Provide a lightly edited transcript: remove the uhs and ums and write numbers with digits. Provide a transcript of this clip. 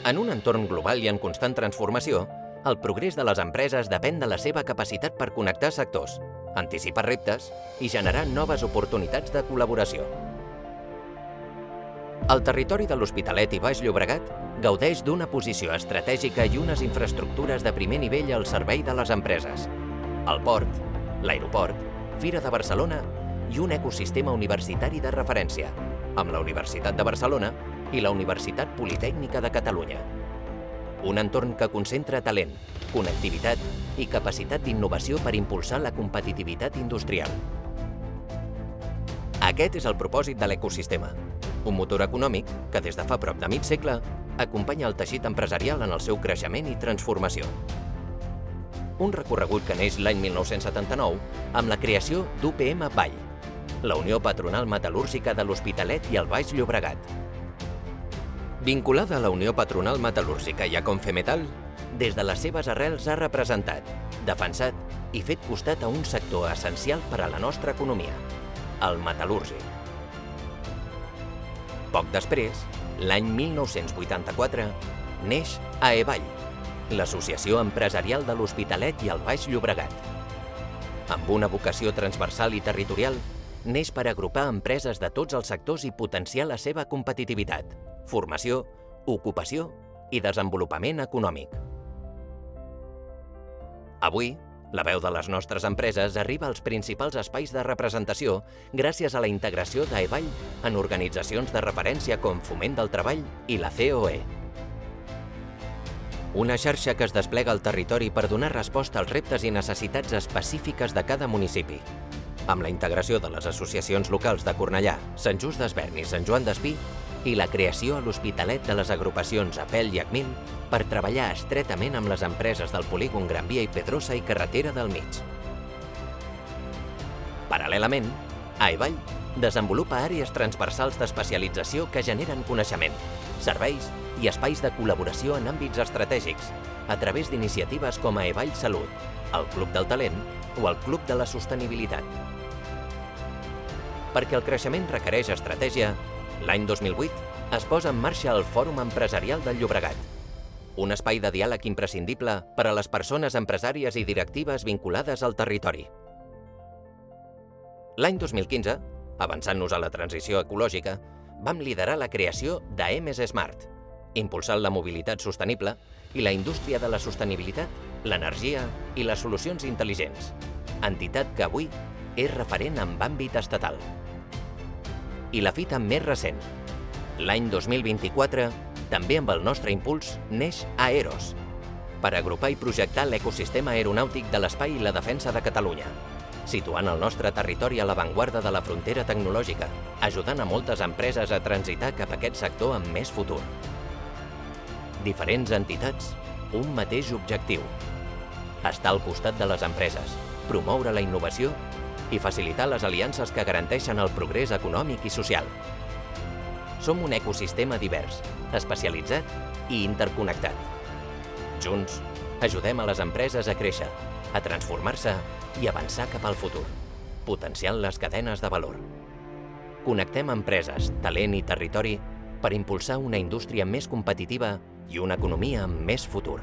En un entorn global i en constant transformació, el progrés de les empreses depèn de la seva capacitat per connectar sectors, anticipar reptes i generar noves oportunitats de col·laboració. El territori de l'Hospitalet i Baix Llobregat gaudeix d'una posició estratègica i unes infraestructures de primer nivell al servei de les empreses. El port, l'aeroport, Fira de Barcelona i un ecosistema universitari de referència, amb la Universitat de Barcelona i la Universitat Politècnica de Catalunya. Un entorn que concentra talent, connectivitat i capacitat d'innovació per impulsar la competitivitat industrial. Aquest és el propòsit de l'ecosistema, un motor econòmic que des de fa prop de mig segle acompanya el teixit empresarial en el seu creixement i transformació. Un recorregut que neix l'any 1979 amb la creació d'UPM Vall, la Unió Patronal Metal·lúrgica de l'Hospitalet i el Baix Llobregat. Vinculada a la Unió Patronal Metal·lúrgica i a Confemetal, des de les seves arrels ha representat, defensat i fet costat a un sector essencial per a la nostra economia, el metal·lúrgic. Poc després, l'any 1984, neix AEVall, l'Associació Empresarial de l'Hospitalet i el Baix Llobregat. Amb una vocació transversal i territorial, neix per agrupar empreses de tots els sectors i potenciar la seva competitivitat, formació, ocupació i desenvolupament econòmic. Avui, la veu de les nostres empreses arriba als principals espais de representació gràcies a la integració d'AEVall en organitzacions de referència com Foment del Treball i la COE. Una xarxa que es desplega al territori per donar resposta als reptes i necessitats específiques de cada municipi, amb la integració de les associacions locals de Cornellà, Sant Just d'Esvern i Sant Joan d'Espí i la creació a l'Hospitalet de les agrupacions Apel i Acmil per treballar estretament amb les empreses del polígon Gran Via i Pedrosa i Carretera del Mig. Paral·lelament, AEVall desenvolupa àrees transversals d'especialització que generen coneixement, serveis i espais de col·laboració en àmbits estratègics a través d'iniciatives com AEVall Salut, el Club del Talent o el Club de la Sostenibilitat. Perquè el creixement requereix estratègia, l'any 2008 es posa en marxa el Fòrum Empresarial del Llobregat, un espai de diàleg imprescindible per a les persones empresàries i directives vinculades al territori. L'any 2015, avançant-nos a la transició ecològica, vam liderar la creació d'AEMES Smart, impulsant la mobilitat sostenible i la indústria de la sostenibilitat, l'energia i les solucions intel·ligents, entitat que avui és referent en àmbit estatal. I la fita més recent, l'any 2024, també amb el nostre impuls, neix Aeros, per agrupar i projectar l'ecosistema aeronàutic de l'espai i la defensa de Catalunya, situant el nostre territori a l'avantguarda de la frontera tecnològica, ajudant a moltes empreses a transitar cap a aquest sector amb més futur. Diferents entitats, un mateix objectiu: estar al costat de les empreses, promoure la innovació i facilitar les aliances que garanteixen el progrés econòmic i social. Som un ecosistema divers, especialitzat i interconnectat. Junts, ajudem a les empreses a créixer, a transformar-se i avançar cap al futur, potenciant les cadenes de valor. Connectem empreses, talent i territori per impulsar una indústria més competitiva i una economia amb més futur.